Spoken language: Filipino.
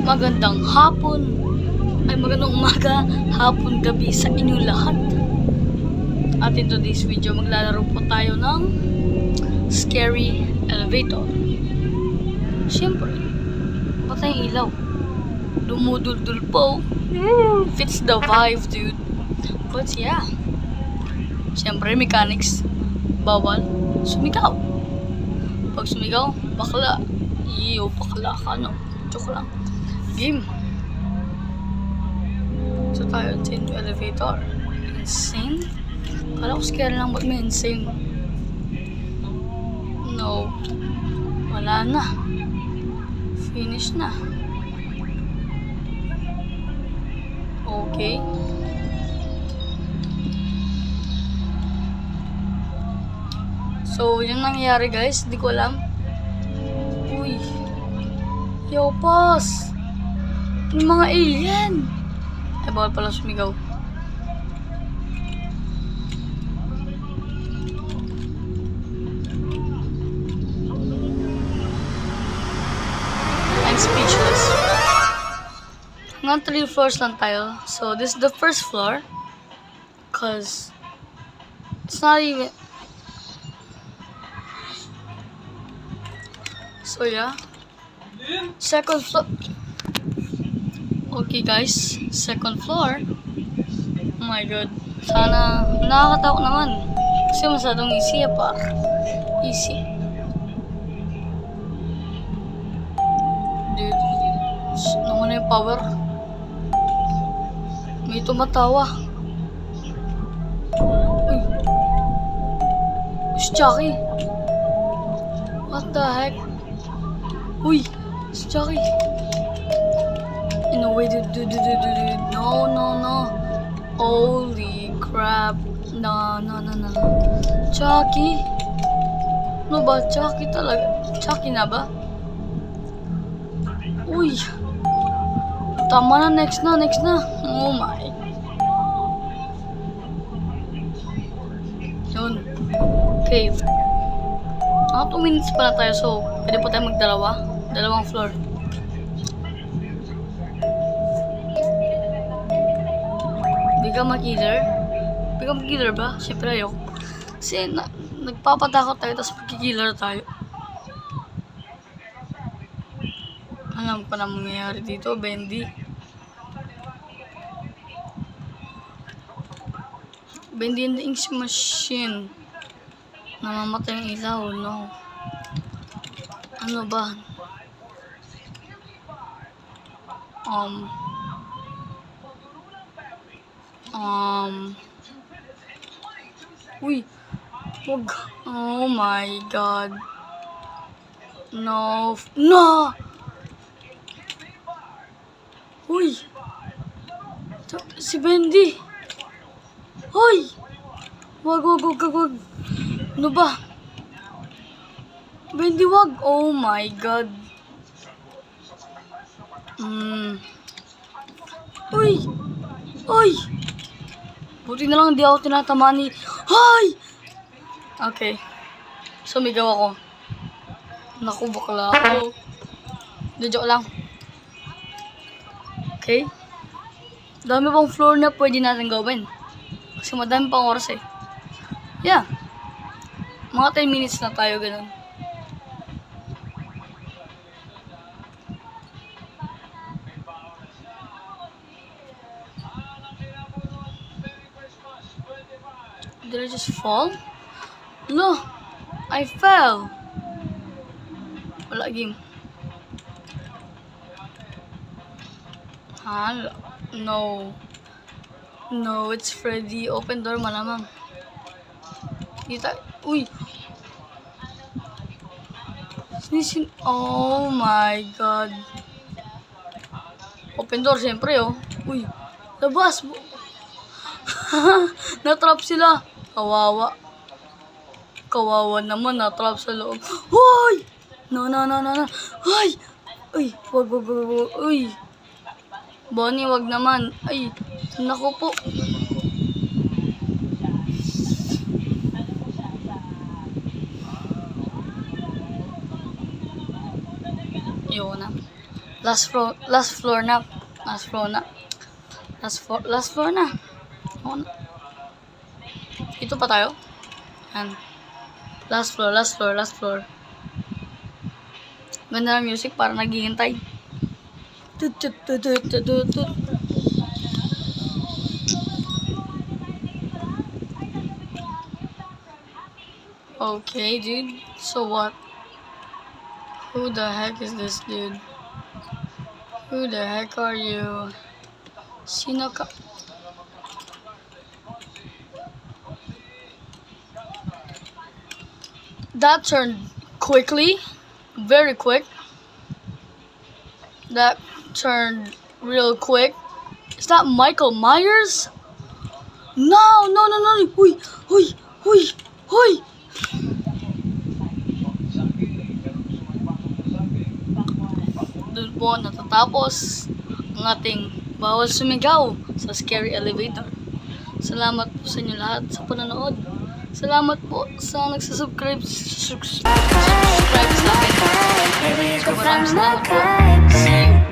Magandang hapon, ay magandang umaga, hapon, gabi sa inyo lahat. At in today's video, maglalaro po tayo ng Scary Elevator. Siyempre, patay ang ilaw. Dumuduldul po. Fits the vibe, dude. But yeah, siyempre, mechanics, bawal sumigaw. Pag sumigaw, bakla. Iyo, bakla ka, no? Joke lang. Game. So tayo, change elevator. Insane? Kala ko scary lang, ba't may insane? No. Wala na. Finish na. Okay. So, yung nangyayari guys, di ko alam. Uy. Yo, boss! Yung mga alien! Ay, bawal pala sumigaw. I'm speechless. Hanggang 3 floors lang tayo. So, this is the first floor. Cause, it's not even... So, yeah. Second floor. Okay, guys. Second floor. Oh my god. Sana nakakatakot naman. Kasi masyadong easy pa. Easy. Dude. Naman yung power. May tumatawa. Uy. Si Chucky. What the heck? Uy. Si Chucky. No way, dude. No. Holy crap. No. Chucky? Ano ba? Chucky talaga? Chucky na ba? Uy. Tama na, next na. Oh my. Yun. Cave. 2 minutes pa na tayo, so pwede pa tayo magdalawa. Dalawang floor. Become a killer ba? Siyempre ayoko. Kasi nagpapatakot tayo tapos magkikiller tayo. Alam pa na mangyayari dito, Bendy. Bendy and the Ink Machine. Namamatay ang ilaw, no. Ano ba? Uy. Wag. Oh my god. No. Uy. Si Bendy. Hoy. Wag. Ano ba? Bendy, wag. Oh my god. Uy. Buti na lang hindi ako tinatamaan ni... Hoy! Okay. Sumigaw ako. Naku, bakla ako. Joke lang. Okay. Dami pang floor na pwede natin gawin. Kasi madami pang oras eh. Yeah. Mga 10 minutes na tayo, ganun. Did I just fall? No! I fell! Wala game. No, it's Freddy. Open door malamang. Kita. Uy! Oh my god. Open door, siyempre, oh. Uy! Labas! Natrap sila. Kawawa naman, natrap sa loob. Hoy! No. Hoy! Uy! Wag. Uy! Bonnie, wag naman. Ay! Naku po. Ayoko na. Last floor na. Last floor na. Last floor na. Oh, ito pa tayo. Yan. Last floor. Ganda ng music, para naghihintay. Tut. Okay, dude. So what? Who the heck is this dude? Who the heck are you? Sino ka? That turned quickly. Very quick. That turned real quick. Is that Michael Myers? No. Huy. Doon po natatapos ang ating bawal sumigaw sa Scary Elevator. Salamat po sa inyo lahat sa panonood. Salamat po sa nagsasubscribe sa akin. So, maraming salamat po. See you.